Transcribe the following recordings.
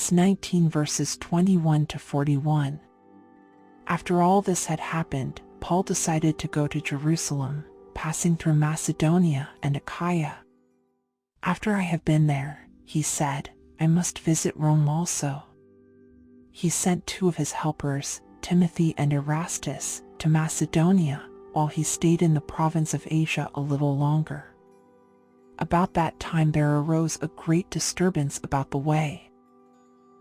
Acts 19 verses 21 to 41. After all this had happened, Paul decided to go to Jerusalem, passing through Macedonia and Achaia. After I have been there, he said, I must visit Rome also. He sent 2 of his helpers, Timothy and Erastus, to Macedonia, while he stayed in the province of Asia a little longer. About that time there arose a great disturbance about the way.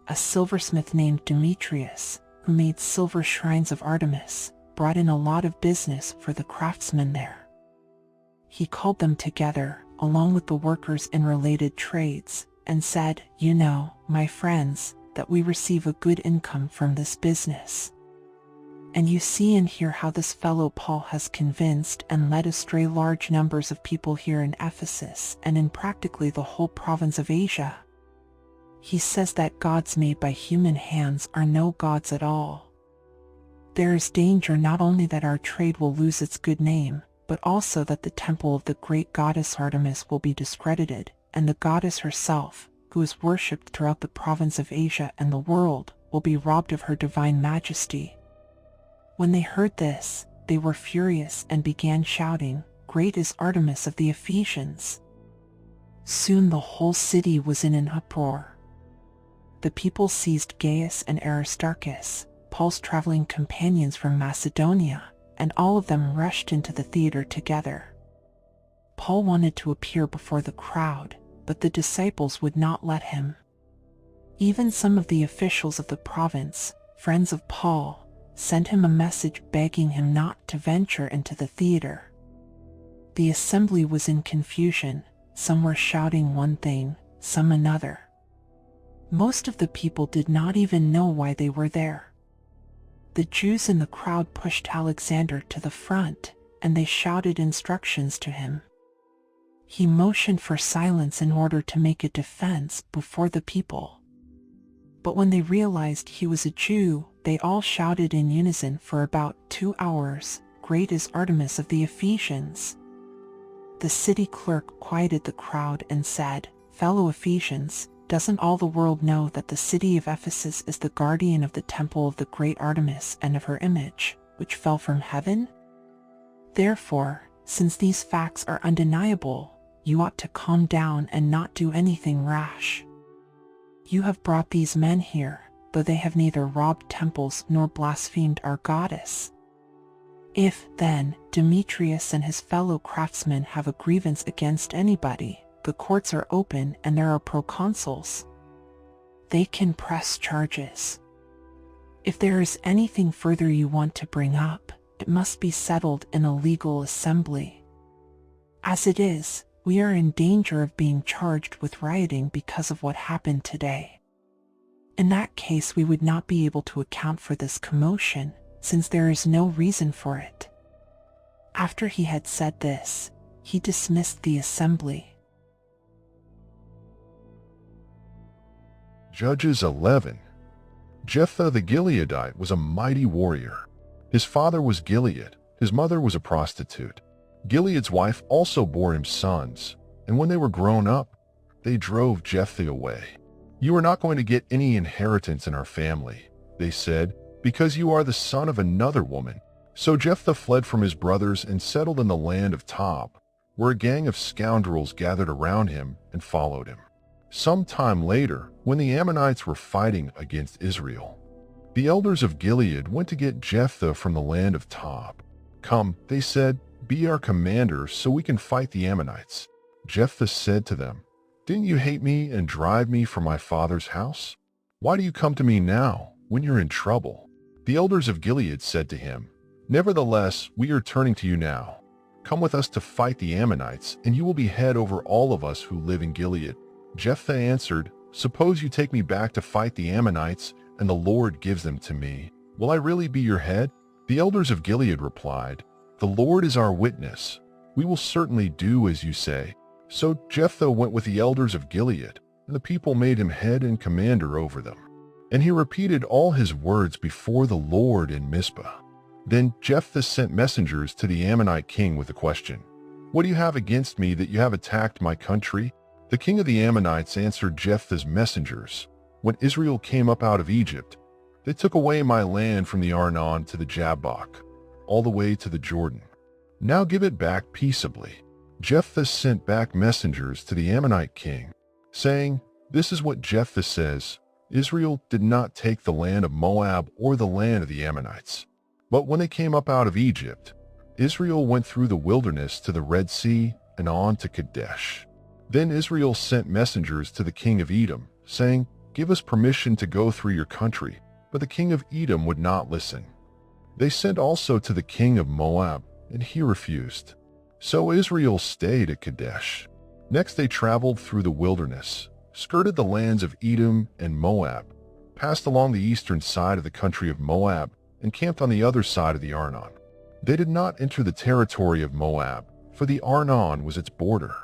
A silversmith named Demetrius, who made silver shrines of Artemis, brought in a lot of business for the craftsmen there. He called them together, along with the workers in related trades, and said, You know, my friends, that we receive a good income from this business. And you see and hear how this fellow Paul has convinced and led astray large numbers of people here in Ephesus and in practically the whole province of Asia. He says that gods made by human hands are no gods at all. There is danger not only that our trade will lose its good name, but also that the temple of the great goddess Artemis will be discredited, and the goddess herself, who is worshipped throughout the province of Asia and the world, will be robbed of her divine majesty. When they heard this, they were furious and began shouting, Great is Artemis of the Ephesians! Soon the whole city was in an uproar. The people seized Gaius and Aristarchus, Paul's traveling companions from Macedonia, and all of them rushed into the theater together. Paul wanted to appear before the crowd, but the disciples would not let him. Even some of the officials of the province, friends of Paul, sent him a message begging him not to venture into the theater. The assembly was in confusion, some were shouting one thing, some another. Most of the people did not even know why they were there. The Jews in the crowd pushed Alexander to the front, and they shouted instructions to him. He motioned for silence in order to make a defense before the people. But when they realized he was a Jew, they all shouted in unison for about 2 hours, Great is Artemis of the Ephesians! The city clerk quieted the crowd and said, Fellow Ephesians, doesn't all the world know that the city of Ephesus is the guardian of the temple of the great Artemis and of her image, which fell from heaven? Therefore, since these facts are undeniable, you ought to calm down and not do anything rash. You have brought these men here, though they have neither robbed temples nor blasphemed our goddess. If, then, Demetrius and his fellow craftsmen have a grievance against anybody, the courts are open and there are proconsuls. They can press charges. If there is anything further you want to bring up, it must be settled in a legal assembly. As it is, we are in danger of being charged with rioting because of what happened today. In that case, we would not be able to account for this commotion, since there is no reason for it. After he had said this, he dismissed the assembly. Judges 11. Jephthah the Gileadite was a mighty warrior. His father was Gilead, his mother was a prostitute. Gilead's wife also bore him sons, and when they were grown up, they drove Jephthah away. You are not going to get any inheritance in our family, they said, because you are the son of another woman. So Jephthah fled from his brothers and settled in the land of Tob, where a gang of scoundrels gathered around him and followed him. Some time later, when the Ammonites were fighting against Israel, the elders of Gilead went to get Jephthah from the land of Tob. Come, they said, be our commander so we can fight the Ammonites. Jephthah said to them, Didn't you hate me and drive me from my father's house? Why do you come to me now, when you're in trouble? The elders of Gilead said to him, Nevertheless, we are turning to you now. Come with us to fight the Ammonites, and you will be head over all of us who live in Gilead. Jephthah answered, Suppose you take me back to fight the Ammonites, and the Lord gives them to me. Will I really be your head? The elders of Gilead replied, The Lord is our witness. We will certainly do as you say. So Jephthah went with the elders of Gilead, and the people made him head and commander over them. And he repeated all his words before the Lord in Mizpah. Then Jephthah sent messengers to the Ammonite king with the question, What do you have against me that you have attacked my country? The king of the Ammonites answered Jephthah's messengers, When Israel came up out of Egypt, they took away my land from the Arnon to the Jabbok, all the way to the Jordan. Now give it back peaceably." Jephthah sent back messengers to the Ammonite king, saying, "This is what Jephthah says: Israel did not take the land of Moab or the land of the Ammonites. But when they came up out of Egypt, Israel went through the wilderness to the Red Sea and on to Kadesh. Then Israel sent messengers to the king of Edom, saying, 'Give us permission to go through your country.' But the king of Edom would not listen. They sent also to the king of Moab, and he refused. So Israel stayed at Kadesh. Next they traveled through the wilderness, skirted the lands of Edom and Moab, passed along the eastern side of the country of Moab, and camped on the other side of the Arnon. They did not enter the territory of Moab, for the Arnon was its border.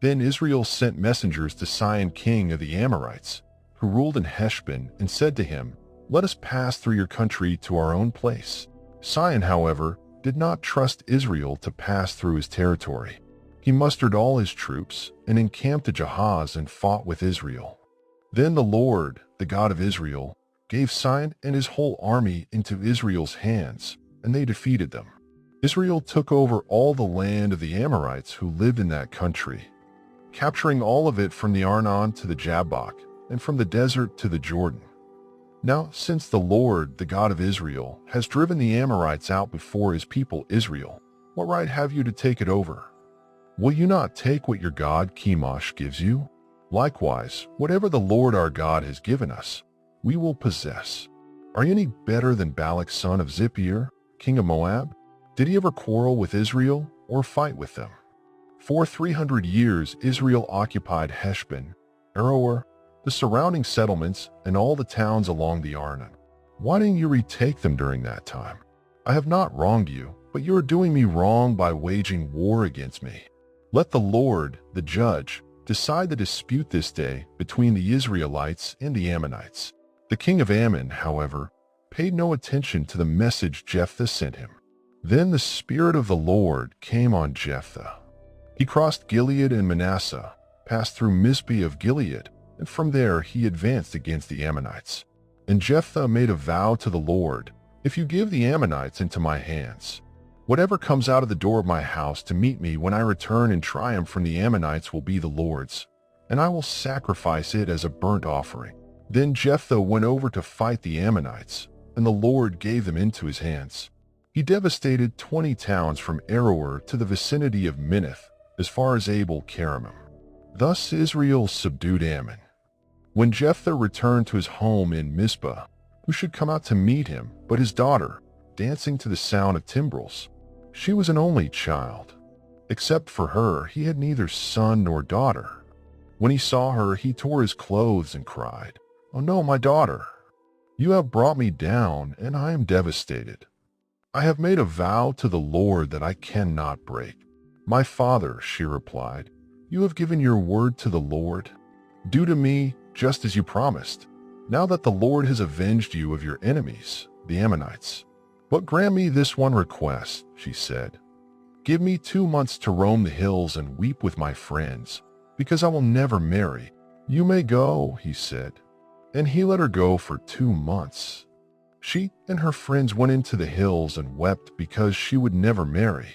Then Israel sent messengers to Sihon king of the Amorites, who ruled in Heshbon, and said to him, 'Let us pass through your country to our own place.' Sihon, however, did not trust Israel to pass through his territory. He mustered all his troops and encamped at Jahaz and fought with Israel. Then the Lord, the God of Israel, gave Sihon and his whole army into Israel's hands, and they defeated them. Israel took over all the land of the Amorites who lived in that country, capturing all of it from the Arnon to the Jabbok, and from the desert to the Jordan. Now, since the Lord, the God of Israel, has driven the Amorites out before his people Israel, what right have you to take it over? Will you not take what your god Chemosh gives you? Likewise, whatever the Lord our God has given us, we will possess. Are you any better than Balak son of Zippor, king of Moab? Did he ever quarrel with Israel or fight with them? For 300 years Israel occupied Heshbon, Aroer, the surrounding settlements, and all the towns along the Arnon. Why didn't you retake them during that time? I have not wronged you, but you are doing me wrong by waging war against me. Let the Lord, the judge, decide the dispute this day between the Israelites and the Ammonites." The king of Ammon, however, paid no attention to the message Jephthah sent him. Then the Spirit of the Lord came on Jephthah. He crossed Gilead and Manasseh, passed through Mizpeh of Gilead, and from there he advanced against the Ammonites. And Jephthah made a vow to the Lord, "If you give the Ammonites into my hands, whatever comes out of the door of my house to meet me when I return in triumph from the Ammonites will be the Lord's, and I will sacrifice it as a burnt offering." Then Jephthah went over to fight the Ammonites, and the Lord gave them into his hands. He devastated 20 towns from Aroer to the vicinity of Minnith, as far as Abel-Keramim. Thus Israel subdued Ammon. When Jephthah returned to his home in Mizpah, who should come out to meet him but his daughter, dancing to the sound of timbrels? She was an only child. Except for her, he had neither son nor daughter. When he saw her, he tore his clothes and cried, "Oh no, my daughter! You have brought me down, and I am devastated. I have made a vow to the Lord that I cannot break." "My father," she replied, "you have given your word to the Lord. Do to me just as you promised, now that the Lord has avenged you of your enemies, the Ammonites. But grant me this one request," she said. "Give me 2 months to roam the hills and weep with my friends, because I will never marry." "You may go," he said. And he let her go for 2 months. She and her friends went into the hills and wept because she would never marry.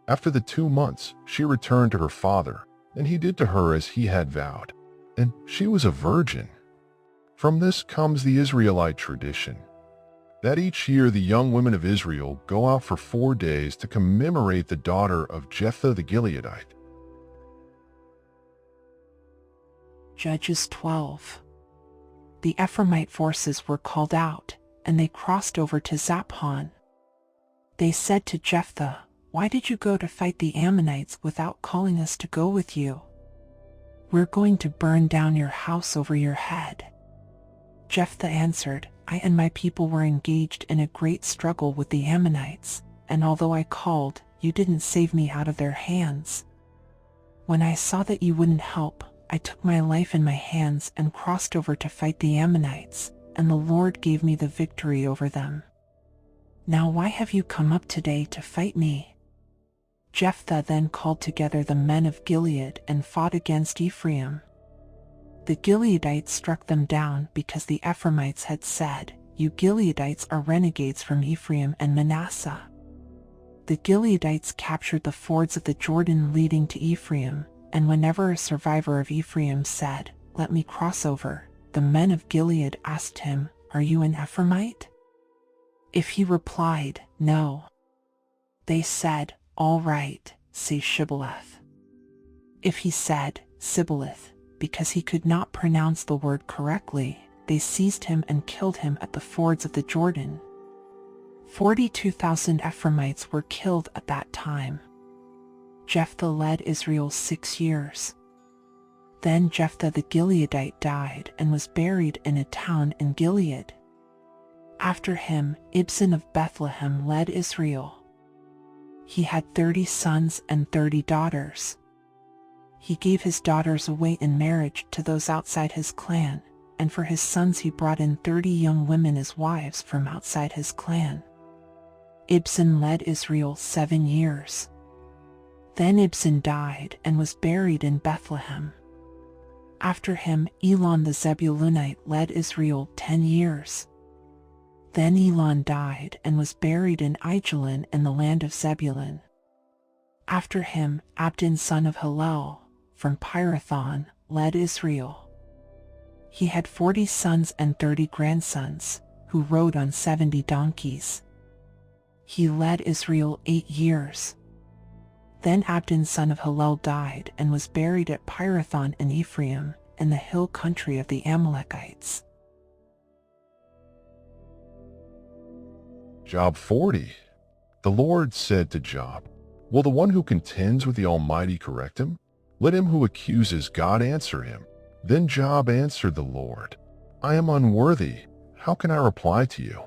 After the 2 months, she returned to her father, and he did to her as he had vowed, and she was a virgin. From this comes the Israelite tradition, that each year the young women of Israel go out for 4 days to commemorate the daughter of Jephthah the Gileadite. Judges 12. The Ephraimite forces were called out, and they crossed over to Zaphon. They said to Jephthah, "Why did you go to fight the Ammonites without calling us to go with you? We're going to burn down your house over your head." Jephthah answered, "I and my people were engaged in a great struggle with the Ammonites, and although I called, you didn't save me out of their hands. When I saw that you wouldn't help, I took my life in my hands and crossed over to fight the Ammonites, and the Lord gave me the victory over them. Now why have you come up today to fight me?" Jephthah then called together the men of Gilead and fought against Ephraim. The Gileadites struck them down because the Ephraimites had said, "You Gileadites are renegades from Ephraim and Manasseh." The Gileadites captured the fords of the Jordan leading to Ephraim, and whenever a survivor of Ephraim said, "Let me cross over," the men of Gilead asked him, "Are you an Ephraimite?" If he replied, "No," they said, "All right, say Shibboleth." If he said, "Sibboleth," because he could not pronounce the word correctly, they seized him and killed him at the fords of the Jordan. 42,000 Ephraimites were killed at that time. Jephthah led Israel 6 years. Then Jephthah the Gileadite died and was buried in a town in Gilead. After him, Ibzan of Bethlehem led Israel. He had 30 sons and 30 daughters. He gave his daughters away in marriage to those outside his clan, and for his sons he brought in 30 young women as wives from outside his clan. Ibzan led Israel 7 years. Then Ibzan died and was buried in Bethlehem. After him, Elon the Zebulunite led Israel 10 years. Then Elon died and was buried in Aijalon in the land of Zebulun. After him, Abdon son of Hillel, from Pirathon, led Israel. He had 40 sons and 30 grandsons, who rode on 70 donkeys. He led Israel 8 years. Then Abdon son of Hillel died and was buried at Pirathon in Ephraim, in the hill country of the Amalekites. Job 40. The Lord said to Job, "Will the one who contends with the Almighty correct him? Let him who accuses God answer him." Then Job answered the Lord, "I am unworthy. How can I reply to you?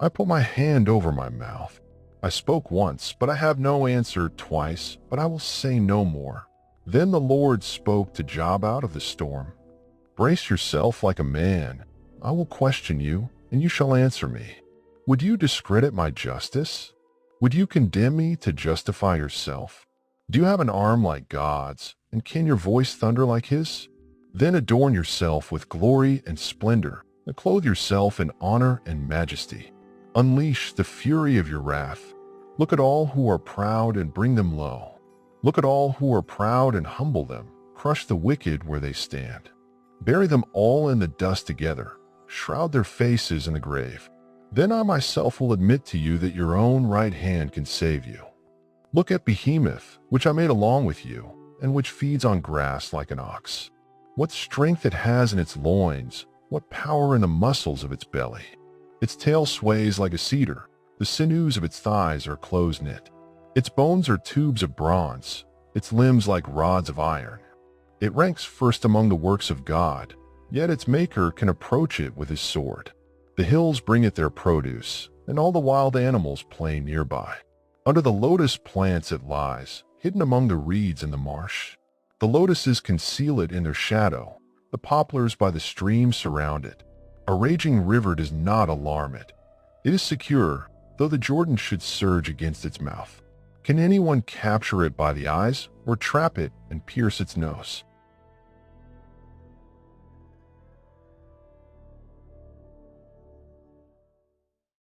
I put my hand over my mouth. I spoke once, but I have no answer, twice, but I will say no more." Then the Lord spoke to Job out of the storm. "Brace yourself like a man. I will question you, and you shall answer me. Would you discredit my justice? Would you condemn me to justify yourself? Do you have an arm like God's, and can your voice thunder like his? Then adorn yourself with glory and splendor, and clothe yourself in honor and majesty. Unleash the fury of your wrath. Look at all who are proud and bring them low. Look at all who are proud and humble them. Crush the wicked where they stand. Bury them all in the dust together. Shroud their faces in the grave. Then I myself will admit to you that your own right hand can save you. Look at Behemoth, which I made along with you, and which feeds on grass like an ox. What strength it has in its loins, what power in the muscles of its belly. Its tail sways like a cedar. The sinews of its thighs are close-knit. Its bones are tubes of bronze, its limbs like rods of iron. It ranks first among the works of God, yet its maker can approach it with his sword. The hills bring it their produce, and all the wild animals play nearby. Under the lotus plants it lies, hidden among the reeds in the marsh. The lotuses conceal it in their shadow. The poplars by the stream surround it. A raging river does not alarm it. It is secure, though the Jordan should surge against its mouth. Can anyone capture it by the eyes, or trap it and pierce its nose?